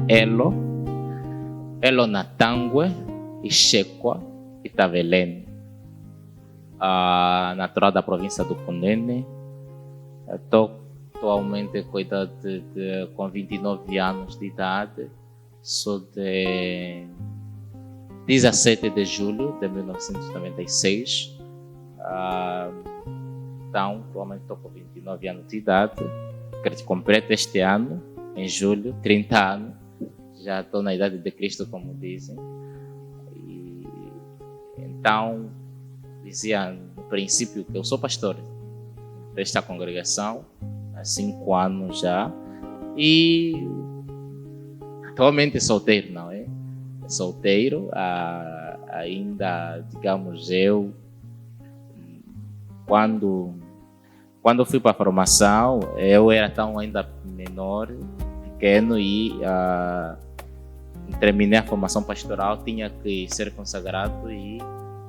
Elo, Elonatangwe, Ixequa e Tavelene. Natural da província do Cunene. Estou atualmente com 29 anos de idade. Sou de 17 de julho de 1996. Então, atualmente estou com 29 anos de idade. Completo este ano, em julho, 30 anos. Já estou na idade de Cristo, como dizem. E, então, dizia no princípio que eu sou pastor desta congregação há 5 anos já. E atualmente solteiro, não é? Solteiro, ainda, digamos, eu, quando fui para a formação, eu era tão ainda menor, pequeno, e terminei a formação pastoral, tinha que ser consagrado e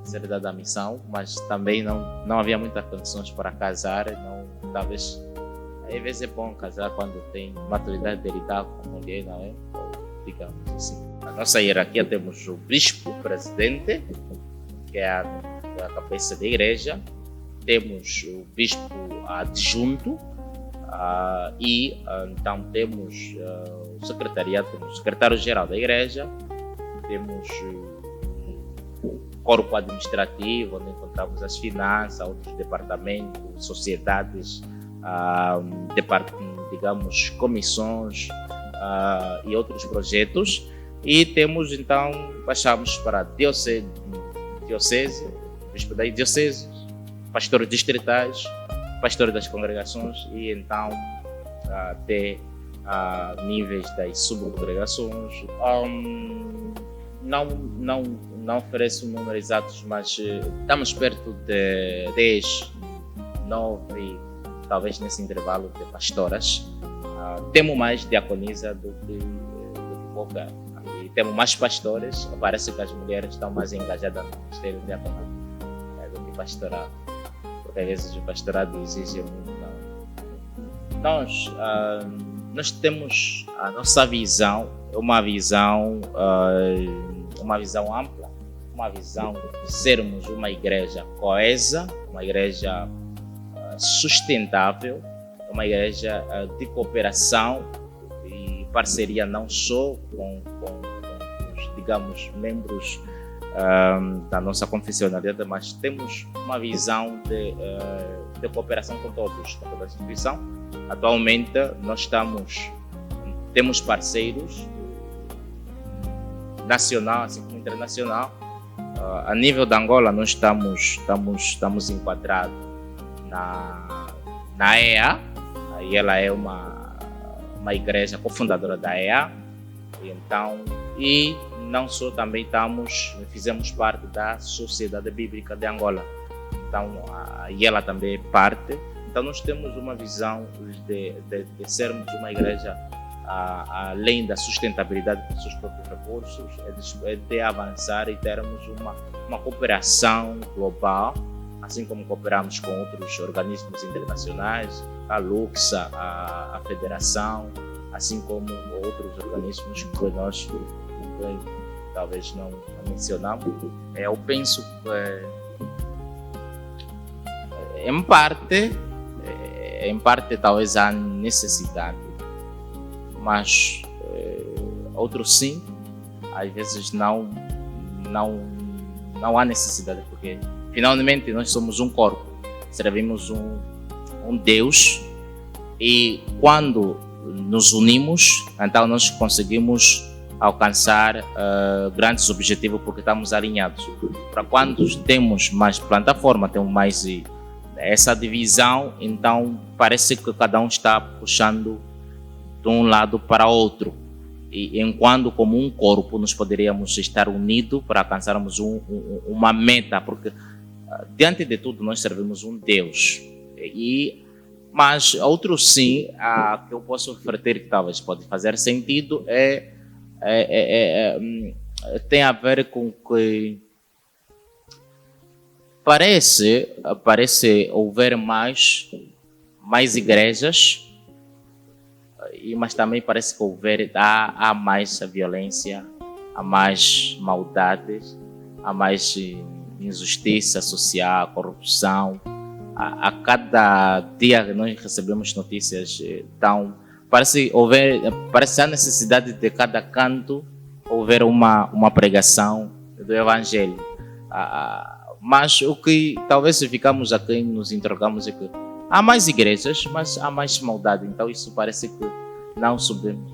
ser dado a missão, mas também não havia muitas condições para casar, talvez, às vezes é bom casar quando tem maturidade de lidar com mulher, não é? Digamos assim. Na nossa hierarquia temos o bispo presidente, que é a cabeça da igreja, temos o bispo adjunto e então temos o secretariado, temos o secretário-geral da igreja, temos o corpo administrativo, onde encontramos as finanças, outros departamentos, sociedades, digamos, comissões e outros projetos. E temos, então, baixamos para a diocese, bispo da diocese, pastores distritais, pastores das congregações e então até níveis das subcongregações. Não ofereço números exatos, mas estamos perto de 10, 9, talvez nesse intervalo de pastoras. Temos mais diaconisa do que qualquer. E temos mais pastores. Parece que as mulheres estão mais engajadas no ministério diaconal do que pastoral. Porque às vezes o pastorado exige muito. Nós temos a nossa visão, uma visão ampla, uma visão de sermos uma igreja coesa, uma igreja sustentável, uma igreja de cooperação e parceria não só com os, digamos, membros da nossa confessionalidade, mas temos uma visão de cooperação com toda a instituição. Atualmente nós temos parceiros nacional, assim como internacional. A nível da Angola nós estamos enquadrados na EA, e ela é uma igreja cofundadora da EA, e não só, também fizemos parte da Sociedade Bíblica de Angola, e ela também é parte. Então nós temos uma visão de sermos uma igreja além da sustentabilidade dos seus próprios recursos, de avançar e termos uma cooperação global, assim como cooperamos com outros organismos internacionais, a Luxa, a Federação, assim como outros organismos que nós talvez não mencionamos. Eu penso que em parte talvez há necessidade, mas outros sim, às vezes não há necessidade, porque finalmente nós somos um corpo, servimos um Deus, e quando nos unimos, então nós conseguimos alcançar grandes objetivos, porque estamos alinhados. Para quando temos mais plataforma, temos mais essa divisão, então parece que cada um está puxando de um lado para outro, e enquanto como um corpo nós poderíamos estar unidos para alcançarmos uma meta, porque diante de tudo nós servimos um Deus. Mas outros sim, que eu posso oferecer, que talvez pode fazer sentido, tem a ver com que parece haver mais igrejas mas também parece que há mais violência, há mais maldades, há mais injustiça social, corrupção. A cada dia nós recebemos notícias parece a necessidade de cada canto houver uma pregação do Evangelho. Mas o que talvez ficamos aqui e nos interrogamos é que há mais igrejas, mas há mais maldade. Então isso parece que não subimos.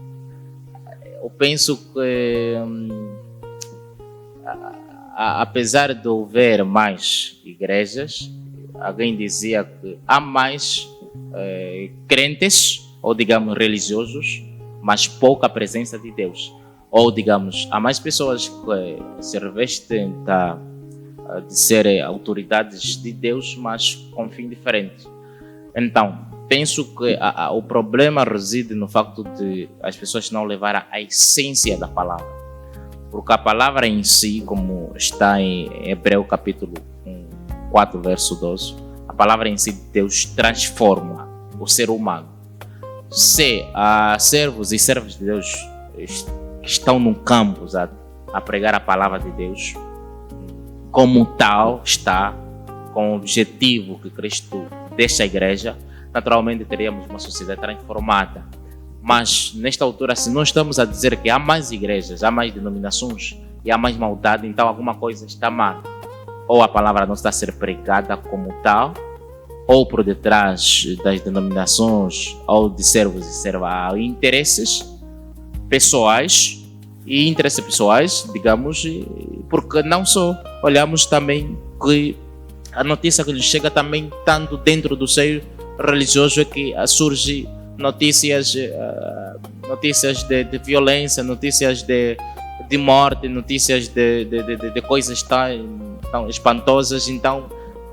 Eu penso que apesar de haver mais igrejas, alguém dizia que há mais crentes, ou digamos religiosos, mas pouca presença de Deus. Ou digamos, há mais pessoas que se revestem de serem autoridades de Deus, mas com fim diferente. Então, penso que o problema reside no facto de as pessoas não levarem a essência da palavra. Porque a palavra em si, como está em Hebreus capítulo 4, verso 12, a palavra em si de Deus transforma o ser humano. Se servos e servas de Deus estão no campo a pregar a palavra de Deus, como tal está, com o objetivo que Cristo deixa a igreja, naturalmente teríamos uma sociedade transformada. Mas nesta altura, se nós estamos a dizer que há mais igrejas, há mais denominações e há mais maldade, então alguma coisa está mal. Ou a palavra não está a ser pregada como tal, ou por detrás das denominações ou de servos e servas há interesses pessoais, digamos, porque não só olhamos também que a notícia que lhes chega também tanto dentro do seio religioso é que surge notícias de violência, notícias de morte, notícias de coisas tão espantosas. Então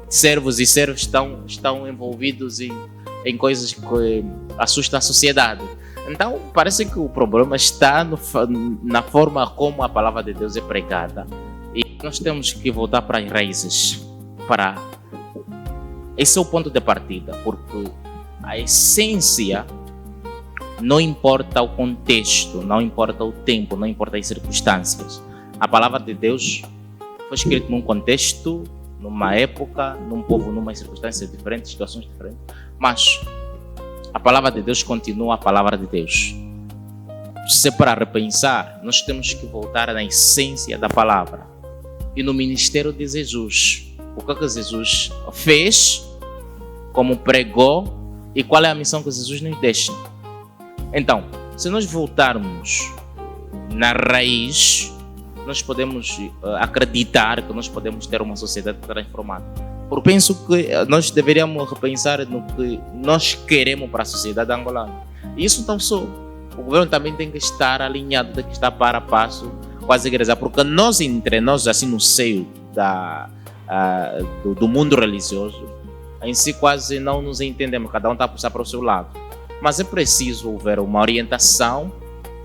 servos e servos estão envolvidos em coisas que assustam a sociedade. Então parece que o problema está na forma como a palavra de Deus é pregada, e nós temos que voltar para as raízes. Esse é o ponto de partida, porque a essência não importa o contexto, não importa o tempo, não importa as circunstâncias. A palavra de Deus foi escrita num contexto, numa época, num povo, numa circunstâncias diferentes, situações diferentes, mas a palavra de Deus continua a palavra de Deus. Se para repensar, nós temos que voltar na essência da palavra e no ministério de Jesus. O que Jesus fez, como pregou, e qual é a missão que Jesus nos deixa. Então, se nós voltarmos na raiz, nós podemos acreditar que nós podemos ter uma sociedade transformada. Eu penso que nós deveríamos repensar no que nós queremos para a sociedade angolana. E isso não só. O governo também tem que estar alinhado, tem que estar para a passo com as igrejas, porque nós, entre nós, assim no seio do mundo religioso, em si quase não nos entendemos, cada um está a puxar para o seu lado. Mas é preciso haver uma orientação,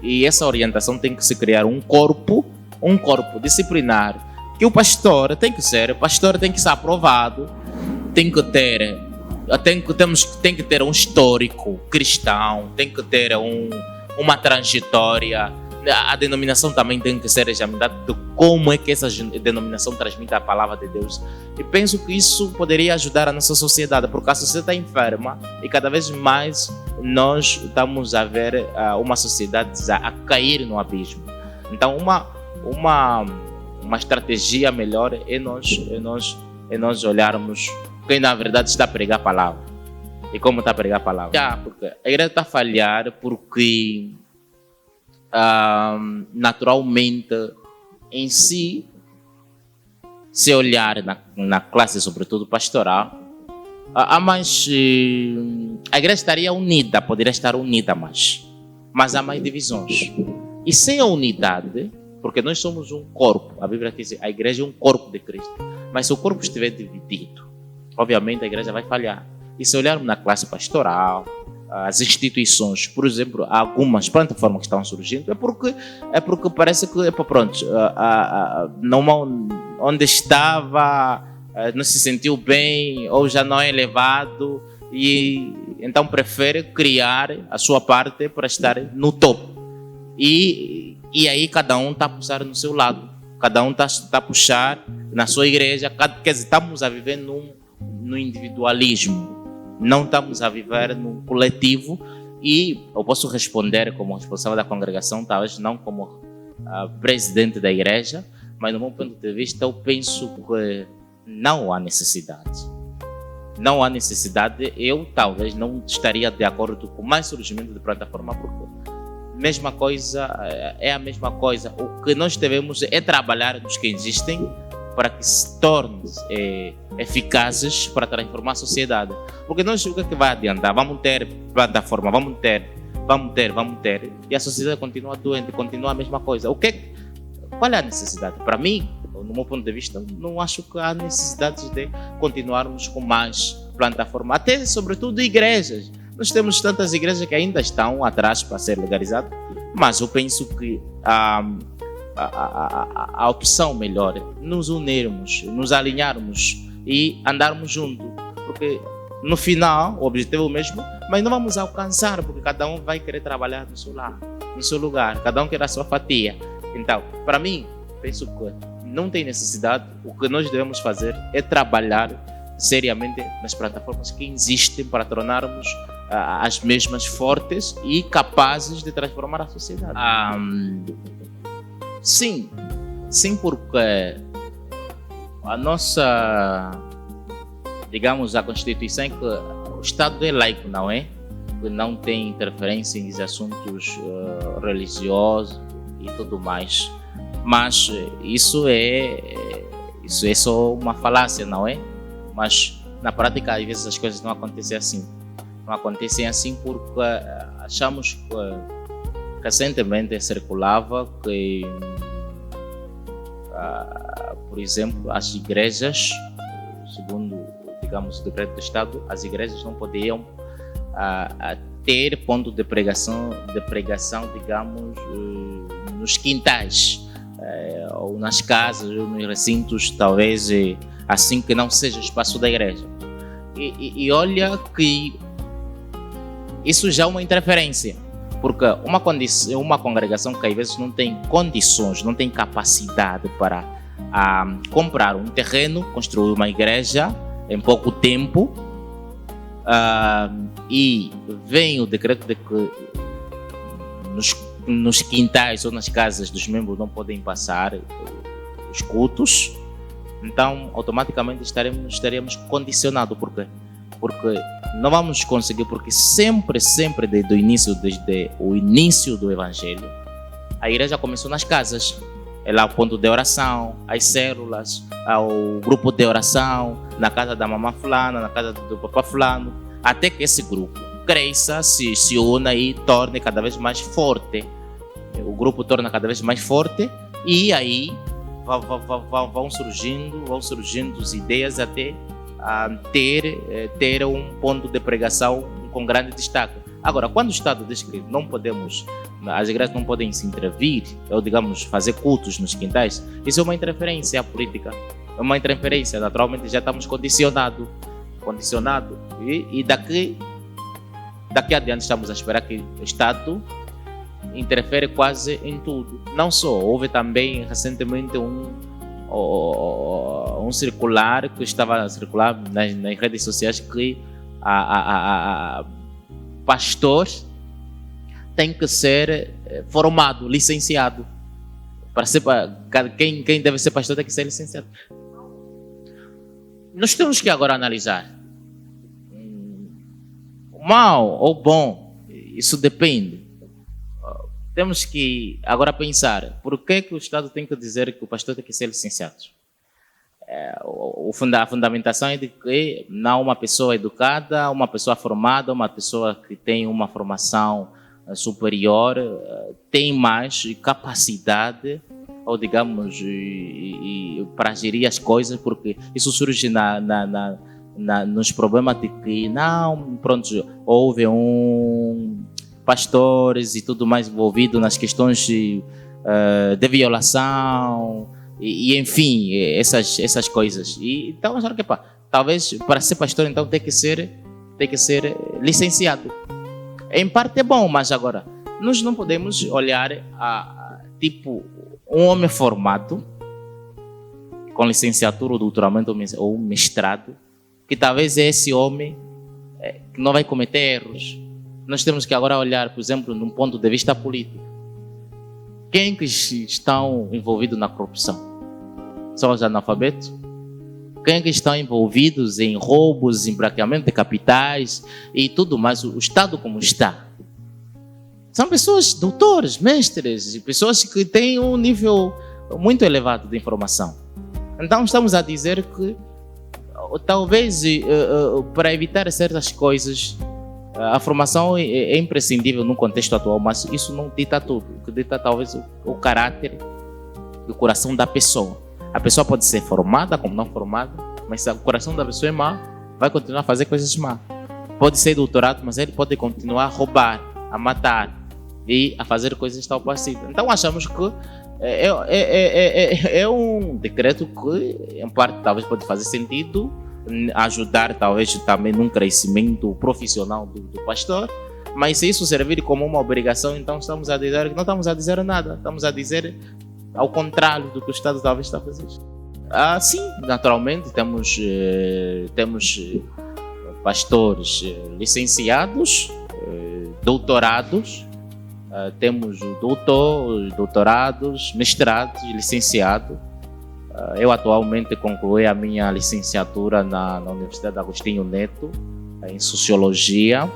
e essa orientação tem que se criar um corpo disciplinar, que o pastor tem que ser aprovado, tem que ter um histórico cristão, tem que ter uma trajetória. A denominação também tem que ser examinada de como é que essa denominação transmite a palavra de Deus. E penso que isso poderia ajudar a nossa sociedade, porque a sociedade está enferma e cada vez mais nós estamos a ver uma sociedade a cair no abismo. Então uma estratégia melhor é nós olharmos quem na verdade está a pregar a palavra e como está a pregar a palavra. Porque a igreja está a falhar porque naturalmente em si, se olhar na classe sobretudo pastoral, a igreja estaria unida, poderia estar unida mas há mais divisões. E sem a unidade, porque nós somos um corpo, a Bíblia diz que a igreja é um corpo de Cristo, mas se o corpo estiver dividido, obviamente a igreja vai falhar. E se olharmos na classe pastoral, as instituições, por exemplo, algumas plataformas que estão surgindo, é porque parece que onde estava não se sentiu bem ou já não é elevado, e então prefere criar a sua parte para estar no topo. E aí cada um está a puxar no seu lado, cada um está a puxar na sua igreja, quer dizer, estamos a viver no individualismo, não estamos a viver no coletivo. E eu posso responder como responsável da congregação, talvez não como presidente da igreja, mas do meu ponto de vista eu penso que não há necessidade. Não há necessidade, eu talvez não estaria de acordo com mais surgimento de plataforma, porque mesma coisa, é a mesma coisa. O que nós devemos é trabalhar nos que existem para que se tornem eficazes para transformar a sociedade. Porque nós, o que é que vai adiantar? Vamos ter plataforma, vamos ter, e a sociedade continua doente, continua a mesma coisa. Qual é a necessidade? Para mim, no meu ponto de vista, não acho que há necessidade de continuarmos com mais plataforma, até sobretudo igrejas. Nós temos tantas igrejas que ainda estão atrás para ser legalizadas, mas eu penso que a opção melhor é nos unirmos, nos alinharmos e andarmos juntos, porque no final o objetivo é o mesmo, mas não vamos alcançar, porque cada um vai querer trabalhar no seu lugar, cada um quer a sua fatia. Então, para mim, penso que não tem necessidade. O que nós devemos fazer é trabalhar seriamente nas plataformas que existem para tornarmos as mesmas fortes e capazes de transformar a sociedade. Sim, porque a nossa, digamos, a Constituição é que o Estado é laico, não é? Que não tem interferência em assuntos religiosos e tudo mais. Mas isso é só uma falácia, não é? Mas na prática, às vezes as coisas não acontecem assim. Não acontecem assim porque achamos que recentemente circulava que, por exemplo, as igrejas, segundo, digamos, o decreto do Estado, as igrejas não podiam ter ponto de pregação, digamos, nos quintais, ou nas casas, ou nos recintos, talvez assim que não seja o espaço da igreja. E olha que isso já é uma interferência, porque uma congregação que às vezes não tem condições, não tem capacidade para comprar um terreno, construir uma igreja em pouco tempo, e vem o decreto de que nos quintais ou nas casas dos membros não podem passar os cultos, então automaticamente estaríamos condicionados. Por quê? Porque não vamos conseguir, porque sempre desde o início do Evangelho, a igreja começou nas casas. É lá o ponto de oração, as células, o grupo de oração, na casa da mamãe fulana, na casa do papá fulano, até que esse grupo cresça, se una e torne cada vez mais forte. O grupo torna cada vez mais forte e aí vão surgindo as ideias até ter um ponto de pregação com grande destaque. Agora, quando o Estado diz que as igrejas não podem se intervir, ou digamos, fazer cultos nos quintais, isso é uma interferência política, é uma interferência, naturalmente já estamos condicionados, e daqui adiante estamos a esperar que o Estado interfere quase em tudo. Não só, houve também recentemente um circular que estava a circular nas redes sociais que pastor tem que ser formado, licenciado. Quem deve ser pastor tem que ser licenciado. Nós temos que agora analisar mal ou bom, isso depende. Temos que agora pensar por que o Estado tem que dizer que o pastor tem que ser licenciado. A fundamentação é de que não uma pessoa educada, uma pessoa formada, uma pessoa que tem uma formação superior tem mais capacidade, ou digamos, para gerir as coisas, porque isso surge nos problemas de que houve pastores e tudo mais envolvido nas questões de violação e enfim, essas coisas. E então, talvez para ser pastor então tem que ser tem que ser licenciado. Em parte é bom, mas agora, nós não podemos olhar tipo um homem formado com licenciatura ou doutoramento ou mestrado, que talvez é esse homem que não vai cometer erros. Nós temos que agora olhar, por exemplo, num ponto de vista político. Quem que estão envolvidos na corrupção? São os analfabetos? Quem que estão envolvidos em roubos, em branqueamento de capitais e tudo mais? O Estado como está. São pessoas, doutores, mestres, pessoas que têm um nível muito elevado de informação. Então estamos a dizer que talvez para evitar certas coisas, a formação é imprescindível no contexto atual, mas isso não dita tudo. O que dita talvez o caráter do coração da pessoa. A pessoa pode ser formada como não formada, mas se o coração da pessoa é mau, vai continuar a fazer coisas más. Pode ser doutorado, mas ele pode continuar a roubar, a matar e a fazer coisas tal parecidas. Então achamos que é um decreto que em parte talvez pode fazer sentido, ajudar talvez também num crescimento profissional do pastor, mas se isso servir como uma obrigação, então estamos a dizer que não estamos a dizer nada, estamos a dizer ao contrário do que o Estado talvez está a fazer. Sim, naturalmente temos pastores licenciados, doutorados, temos doutorados, mestrados e licenciados. Eu atualmente concluí a minha licenciatura na Universidade Agostinho Neto, em Sociologia.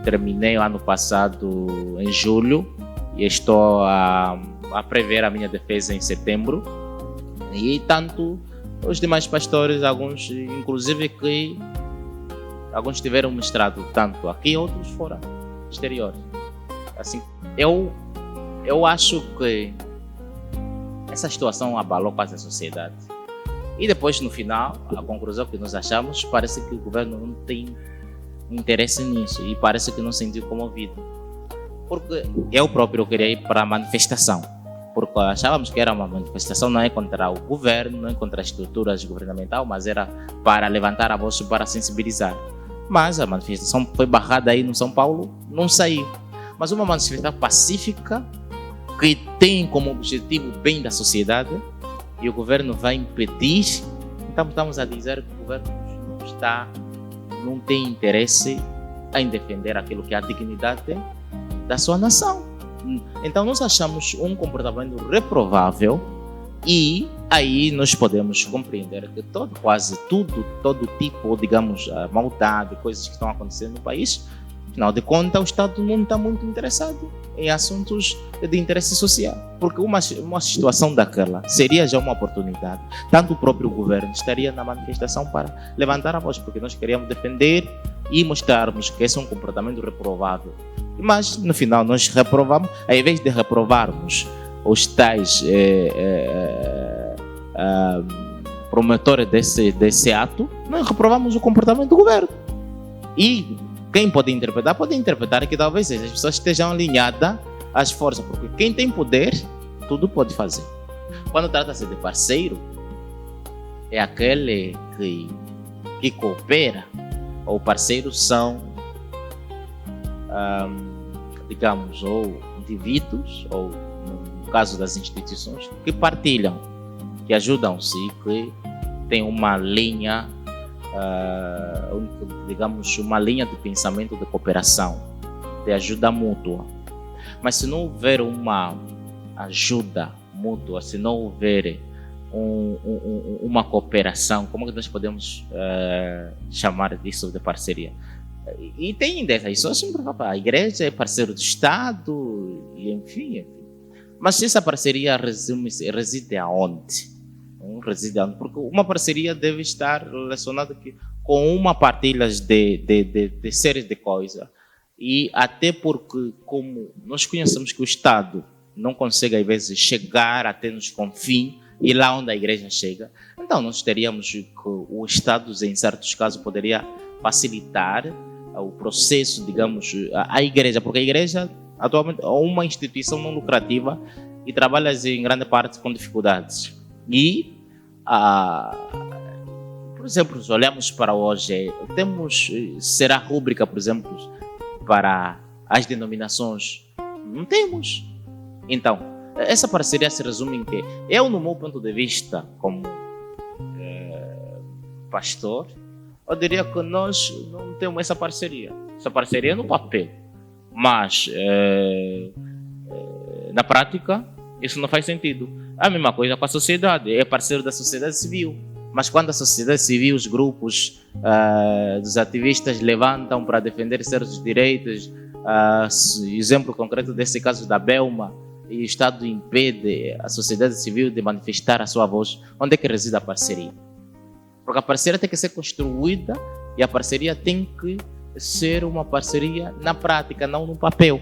Terminei o ano passado, em julho, e estou a prever a minha defesa em setembro. E tanto os demais pastores, alguns inclusive que alguns tiveram mestrado, tanto aqui, outros fora, exterior. Assim, eu acho que essa situação abalou quase a sociedade. E depois, no final, a conclusão que nós achamos, parece que o governo não tem interesse nisso e parece que não se sentiu comovido. Porque eu próprio queria ir para a manifestação, porque achávamos que era uma manifestação, não é contra o governo, não é contra as estruturas governamentais, mas era para levantar a voz, para sensibilizar. Mas a manifestação foi barrada aí no São Paulo, não saiu. Mas uma manifestação pacífica, que tem como objetivo o bem da sociedade, e o governo vai impedir. Então estamos a dizer que o governo não tem interesse em defender aquilo que é a dignidade da sua nação. Então nós achamos um comportamento reprovável, e aí nós podemos compreender que quase todo tipo, digamos, maldade, coisas que estão acontecendo no país, afinal de contas o Estado não está muito interessado em assuntos de interesse social, porque uma situação daquela seria já uma oportunidade. Tanto o próprio governo estaria na manifestação para levantar a voz, porque nós queríamos defender e mostrarmos que esse é um comportamento reprovável. Mas no final nós reprovamos, ao invés de reprovarmos os tais promotores desse ato, nós reprovamos o comportamento do governo. E quem pode interpretar que talvez as pessoas estejam alinhadas às forças, porque quem tem poder, tudo pode fazer. Quando trata-se de parceiro, é aquele que coopera, ou parceiros são, digamos, ou indivíduos, ou no caso das instituições, que partilham, que ajudam-se, que têm uma linha, digamos, uma linha de pensamento de cooperação, de ajuda mútua. Mas se não houver uma ajuda mútua, se não houver uma cooperação, como que nós podemos chamar disso de parceria? E tem dessas, a igreja é parceiro do Estado, e enfim. Mas essa parceria reside aonde? Porque uma parceria deve estar relacionada com uma partilha de séries de coisas. E até porque, como nós conhecemos que o Estado não consegue, às vezes, chegar até nos confins, e lá onde a igreja chega, então nós teríamos que o Estado, em certos casos, poderia facilitar o processo, digamos, a igreja, porque a igreja atualmente é uma instituição não lucrativa e trabalha em grande parte com dificuldades. E por exemplo, se olhamos para hoje, será rúbrica, por exemplo, para as denominações? Não temos. Então, essa parceria se resume em que eu, no meu ponto de vista, como pastor, eu diria que nós não temos essa parceria. Essa parceria é no papel, mas na prática isso não faz sentido. A mesma coisa com a sociedade, é parceiro da sociedade civil, mas quando a sociedade civil, os grupos dos ativistas levantam para defender certos direitos, exemplo concreto desse caso da Belma, e o Estado impede a sociedade civil de manifestar a sua voz, onde é que reside a parceria? Porque a parceria tem que ser construída e a parceria tem que ser uma parceria na prática, não no papel.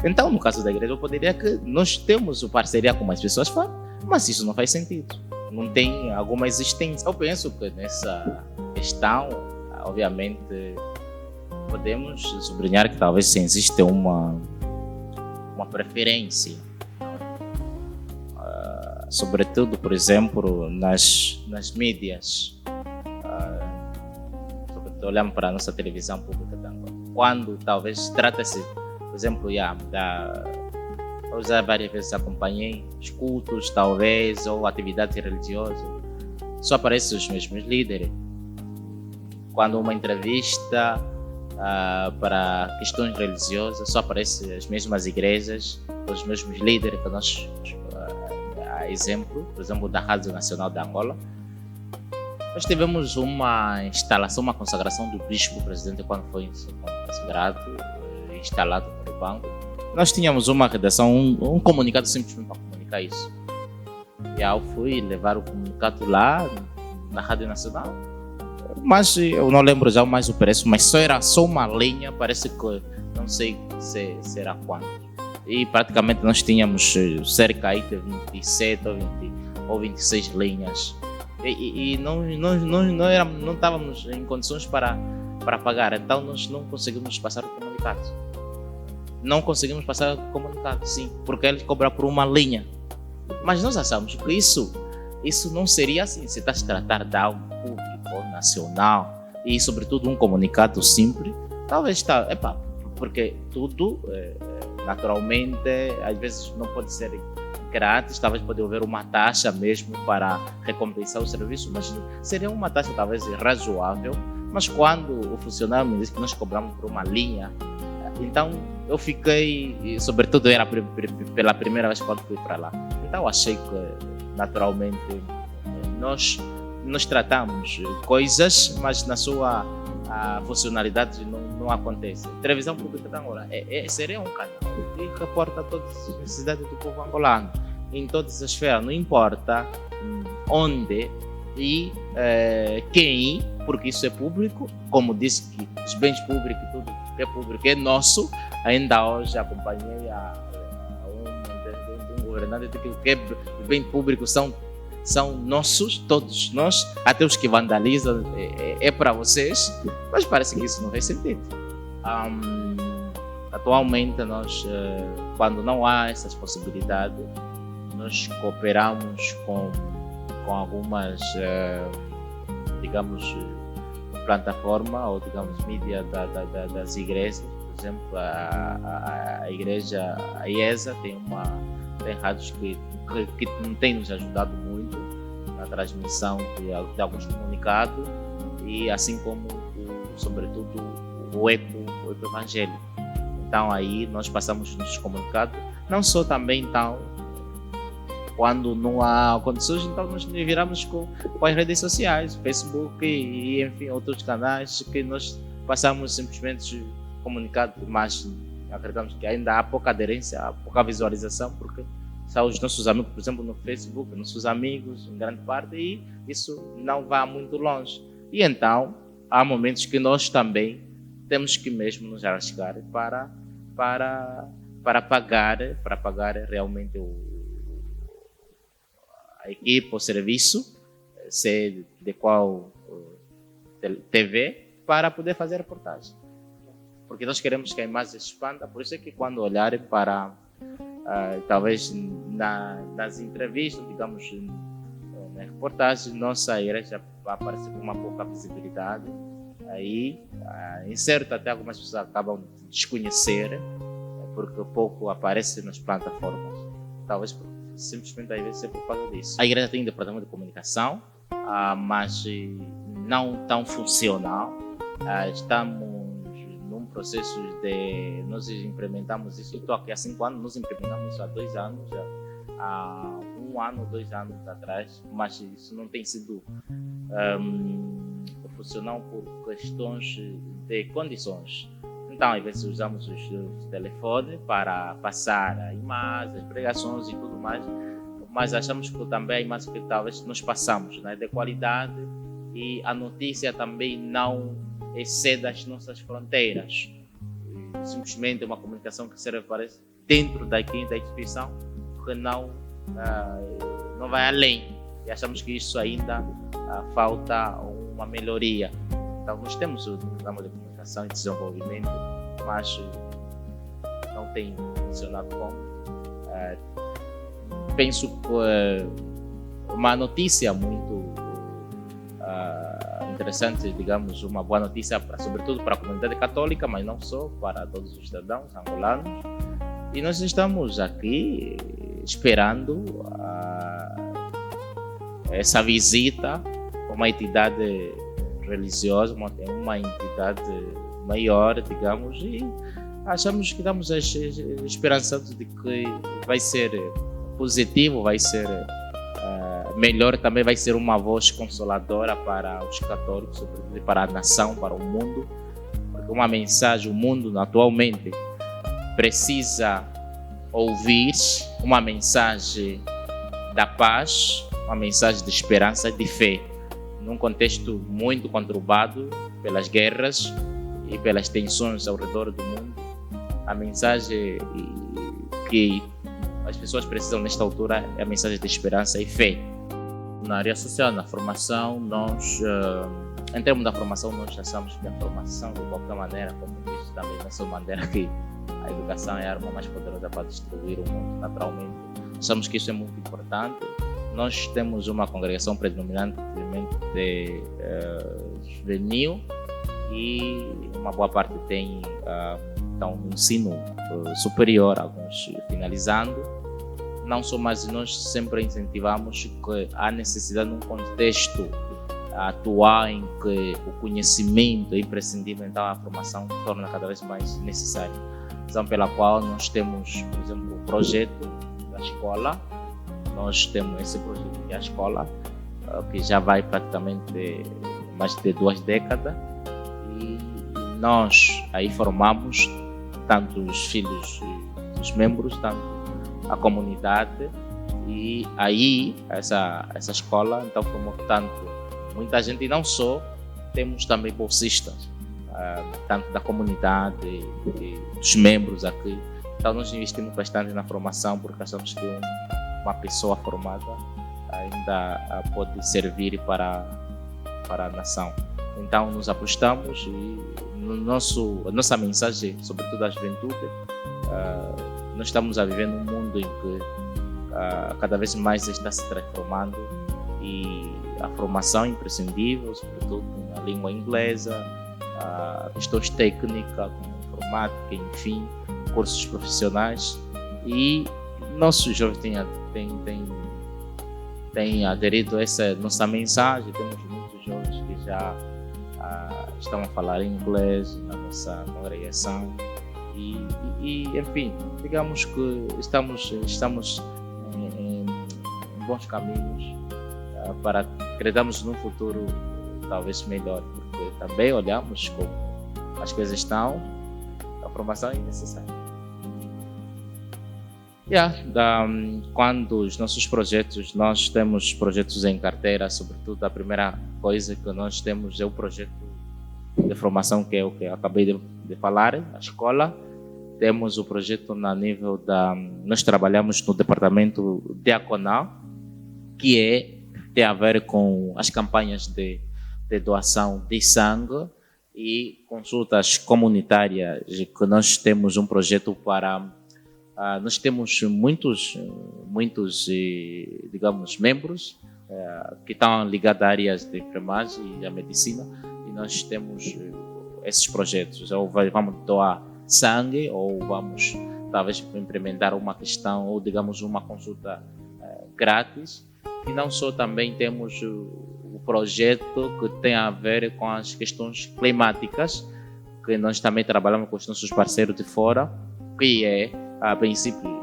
Então, no caso da igreja, eu poderia que nós temos parceria com as pessoas falam, mas isso não faz sentido. Não tem alguma existência. Eu penso que nessa questão, obviamente, podemos sublinhar que talvez sim, existe uma preferência. Sobretudo, por exemplo, nas mídias. Sobretudo olhando para a nossa televisão pública também. Quando talvez trata-se, por exemplo, eu já várias vezes acompanhei os cultos, talvez, ou atividades religiosas, só aparecem os mesmos líderes. Quando uma entrevista para questões religiosas, só aparecem as mesmas igrejas, os mesmos líderes que nós, exemplo, por exemplo, da Rádio Nacional de Angola. Nós tivemos uma instalação, uma consagração do bispo presidente quando foi consagrado, instalado no banco. Nós tínhamos uma redação, um comunicado simplesmente para comunicar isso. E eu fui levar o comunicado lá na Rádio Nacional, mas eu não lembro já mais o preço, mas era só uma linha, parece que não sei se será quanto. E praticamente nós tínhamos cerca aí de 27 ou 26 linhas. E não estávamos em condições para pagar, então nós não conseguimos passar o comunicado. Não conseguimos passar o comunicado, sim, porque ele cobra por uma linha. Mas nós achamos que isso não seria assim, se está a tratar de algo público, nacional, e sobretudo um comunicado simples, talvez está, porque tudo, naturalmente, às vezes não pode ser grátis, talvez pode haver uma taxa mesmo para recompensar o serviço, mas seria uma taxa talvez razoável. Mas quando o funcionário me disse que nós cobramos por uma linha, então eu fiquei, sobretudo era pela primeira vez quando fui para lá, então achei que naturalmente nós tratamos coisas, mas na sua funcionalidade não acontece. Televisão Pública de Angola seria um canal que reporta todas as necessidades do povo angolano, em todas as esferas, não importa onde e quem, porque isso é público, como disse que os bens públicos e tudo que é público é nosso. Ainda hoje acompanhei um governante de que o que é bem público são nossos, todos nós, até os que vandalizam é para vocês, mas parece que isso não faz sentido. Atualmente nós, quando não há essas possibilidades, nós cooperamos com algumas, digamos, plataforma ou digamos mídia das igrejas. Por exemplo, a igreja, a IESA tem rádios que tem nos ajudado muito na transmissão de alguns comunicados, e assim como sobretudo o eco evangélico. Então aí nós passamos nos comunicados, não só também então quando não há condições, então nós viramos com as redes sociais, Facebook e enfim outros canais que nós passamos simplesmente comunicado, mas acreditamos que ainda há pouca aderência, há pouca visualização, porque são os nossos amigos, por exemplo, no Facebook, nossos amigos, em grande parte, e isso não vai muito longe. E então, há momentos que nós também temos que mesmo nos arriscar para pagar realmente a equipe, o serviço, se de qual TV, para poder fazer reportagem. Porque nós queremos que a imagem se expanda, por isso é que quando olharem para talvez nas entrevistas, digamos, Na reportagem, nossa igreja aparece com uma pouca visibilidade. Aí, em certo, até algumas pessoas acabam de desconhecer, porque pouco aparece nas plataformas. Talvez simplesmente às vezes é por causa disso. A igreja tem um departamento de comunicação, mas não tão funcional. Estamos num processo de... Nós implementamos isso, estou aqui há 5 anos, nós implementamos isso há 2 anos já. Há 1 ano, 2 anos atrás, mas isso não tem sido funcional por questões de condições. Então, às vezes usamos os telefones para passar a imagem, as pregações e tudo mais, mas achamos que também a imagem que talvez nós passamos, né, de qualidade, e a notícia também não excede as nossas fronteiras. Simplesmente uma comunicação que serve para dentro da instituição, que não vai além. E achamos que isso ainda falta uma melhoria. Então, nós temos o programa de comunicação e desenvolvimento, mas não tem funcionado como. Penso que uma notícia muito interessante, digamos, uma boa notícia, sobretudo para a comunidade católica, mas não só, para todos os cidadãos angolanos. E nós estamos aqui esperando essa visita a uma entidade religiosa, uma entidade maior, digamos, e achamos que estamos esperançados de que vai ser positivo, vai ser melhor, também vai ser uma voz consoladora para os católicos, sobretudo para a nação, para o mundo, porque uma mensagem, o mundo atualmente precisa ouvir uma mensagem da paz, uma mensagem de esperança, de fé, num contexto muito conturbado pelas guerras e pelas tensões ao redor do mundo. A mensagem que as pessoas precisam nesta altura é a mensagem de esperança e fé. Na área social, na formação, nós, em termos da formação, nós achamos que a formação, de qualquer maneira, como disse também Nelson Mandela, que a educação é a arma mais poderosa para destruir o mundo, naturalmente. Achamos que isso é muito importante. Nós temos uma congregação predominantemente juvenil e uma boa parte tem um ensino superior, alguns finalizando. Não só, mas nós sempre incentivamos que há necessidade num contexto atual em que o conhecimento é imprescindível, então a formação torna cada vez mais necessária. Razão pela qual nós temos, por exemplo, o projeto da escola. Nós temos esse projeto que é a escola, que já vai praticamente mais de 2 décadas, e nós aí formamos tanto os filhos dos membros, tanto a comunidade, e aí essa escola então formou tanto muita gente, e não só, temos também bolsistas, tanto da comunidade e dos membros aqui. Então nós investimos bastante na formação, porque achamos que uma pessoa formada ainda pode servir para a nação. Então nos apostamos, e a nossa mensagem, sobretudo à juventude, nós estamos a viver num mundo em que cada vez mais está se transformando, e a formação é imprescindível, sobretudo na língua inglesa, questões técnicas como informática, enfim, cursos profissionais. E nossos jovens têm aderido a essa nossa mensagem. Temos muitos jovens que já estão a falar inglês na nossa congregação, e enfim, digamos que estamos em bons caminhos para acreditarmos num futuro talvez melhor, porque também olhamos como as coisas estão, a formação é necessária. Quando os nossos projetos, nós temos projetos em carteira, sobretudo a primeira coisa que nós temos é o projeto de formação, que é o que eu acabei de falar, a escola. Temos o projeto na nível nós trabalhamos no departamento diaconal, que tem a ver com as campanhas de doação de sangue e consultas comunitárias, que nós temos um projeto para... nós temos muitos, digamos, membros, que estão ligadas a áreas de enfermagem e a medicina, e nós temos esses projetos. Ou vamos doar sangue, ou vamos talvez implementar uma questão, ou digamos uma consulta grátis. E não só, também temos o projeto que tem a ver com as questões climáticas, que nós também trabalhamos com os nossos parceiros de fora, que é, a princípio,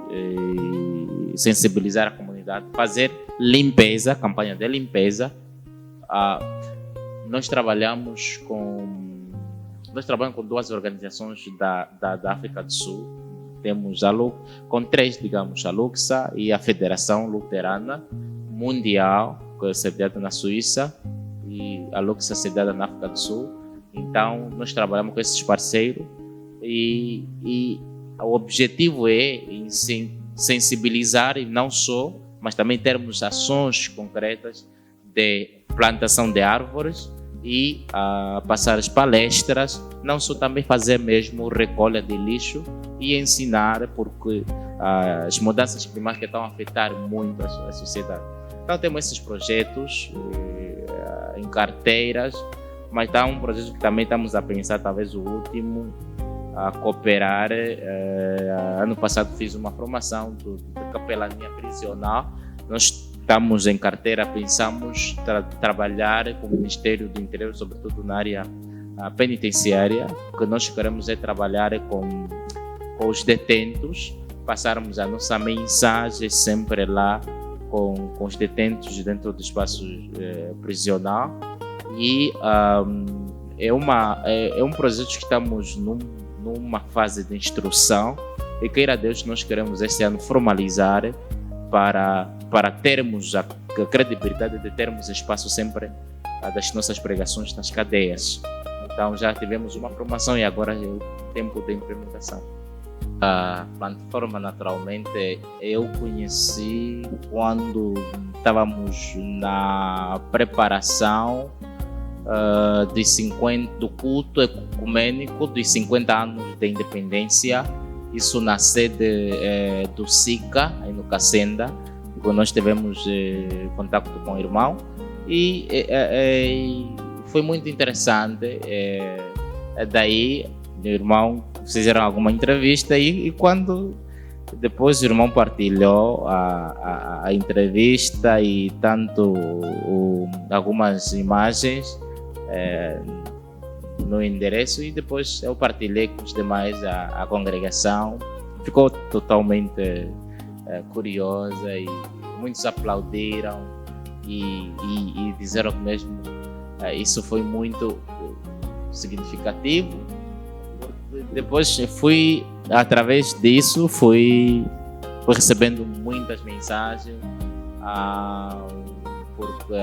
sensibilizar a comunidade, fazer limpeza, campanha de limpeza. Nós trabalhamos com duas organizações da África do Sul. Temos com três, digamos, a Luxa e a Federação Luterana Mundial, que é sediada na Suíça, e a Luxa sediada na África do Sul. Então, nós trabalhamos com esses parceiros e o objetivo é sensibilizar, e não só, mas também termos ações concretas de plantação de árvores e passar as palestras, não só, também fazer mesmo recolha de lixo e ensinar, porque as mudanças climáticas estão a afetar muito a sociedade. Então temos esses projetos em carteiras, mas está um projeto que também estamos a pensar, talvez o último, a cooperar. Ano passado fiz uma formação de capelania prisional. Nós estamos em carteira, pensamos trabalhar com o Ministério do Interior, sobretudo na área penitenciária. O que nós queremos é trabalhar com os detentos, passarmos a nossa mensagem sempre lá com os detentos dentro do espaço prisional. E é um projeto que estamos numa fase de instrução, e queira Deus, nós queremos este ano formalizar para termos a credibilidade de termos espaço sempre das nossas pregações nas cadeias. Então já tivemos uma formação e agora é o tempo de implementação. A plataforma, naturalmente, eu conheci quando estávamos na preparação do culto ecumênico dos 50 anos de independência, isso na sede do SICA, aí no Cacenda, quando nós tivemos contato com o irmão, e foi muito interessante. Daí o irmão fizeram alguma entrevista, e quando depois o irmão partilhou a entrevista e tanto algumas imagens no endereço, e depois eu partilhei com os demais, a congregação ficou totalmente curiosa, e muitos aplaudiram e disseram que mesmo isso foi muito significativo. Depois através disso fui recebendo muitas mensagens, porque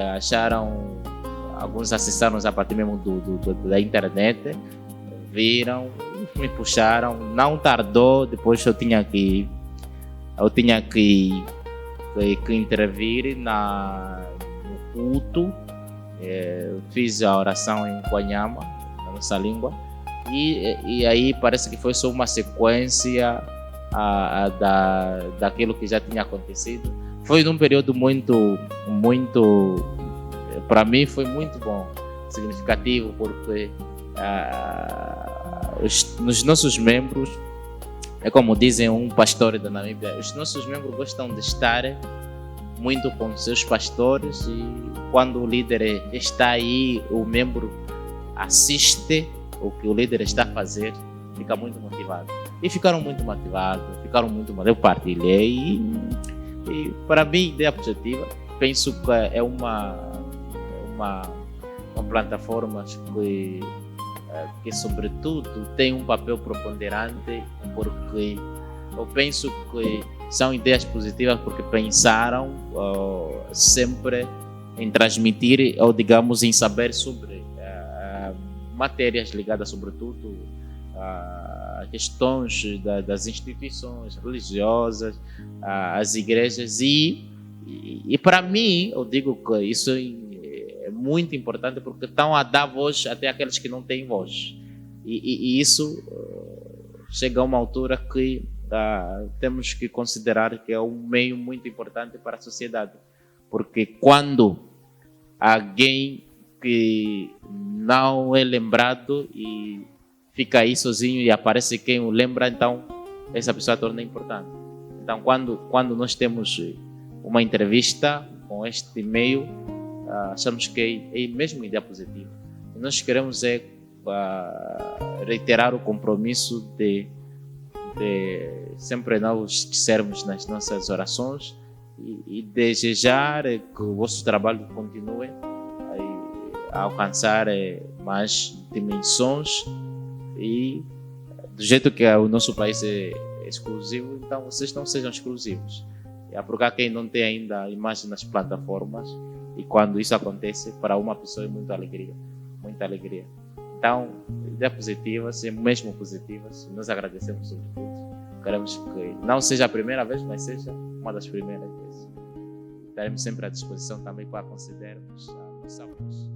alguns acessaram a partir mesmo da internet, viram, me puxaram, não tardou, depois eu tinha que intervir no culto. Fiz a oração em Kwanyama, na nossa língua, e aí parece que foi só uma sequência daquilo que já tinha acontecido. Foi num período muito, para mim foi muito bom, significativo, porque os nossos membros, é como dizem um pastor da Namíbia, os nossos membros gostam de estar muito com seus pastores, e quando o líder está aí, o membro assiste o que o líder está a fazer, fica muito motivado. E ficaram muito motivados, eu partilhei, e para mim, ideia positiva, penso que é uma plataforma que sobretudo tem um papel preponderante, porque eu penso que são ideias positivas, porque pensaram sempre em transmitir, ou digamos, em saber sobre matérias ligadas sobretudo a questões das instituições religiosas, as igrejas, e para mim, eu digo que isso é muito importante, porque estão a dar voz até àqueles que não têm voz, e isso chega a uma altura que temos que considerar que é um meio muito importante para a sociedade, porque quando alguém que não é lembrado e fica aí sozinho e aparece quem o lembra, então essa pessoa torna importante. Então, quando nós temos uma entrevista com este meio, achamos que é mesmo ideia positiva. E nós queremos reiterar o compromisso de sempre nós dissermos nas nossas orações e desejar que o vosso trabalho continue a alcançar mais dimensões, e do jeito que o nosso país é exclusivo, então vocês não sejam exclusivos. Porque há quem não tem ainda a imagem nas plataformas, e quando isso acontece, para uma pessoa é muita alegria, muita alegria. Então, ideias positivas, mesmo positivas, nós agradecemos sobretudo. Queremos que não seja a primeira vez, mas seja uma das primeiras vezes. Estaremos sempre à disposição também para considerarmos a nossa voz.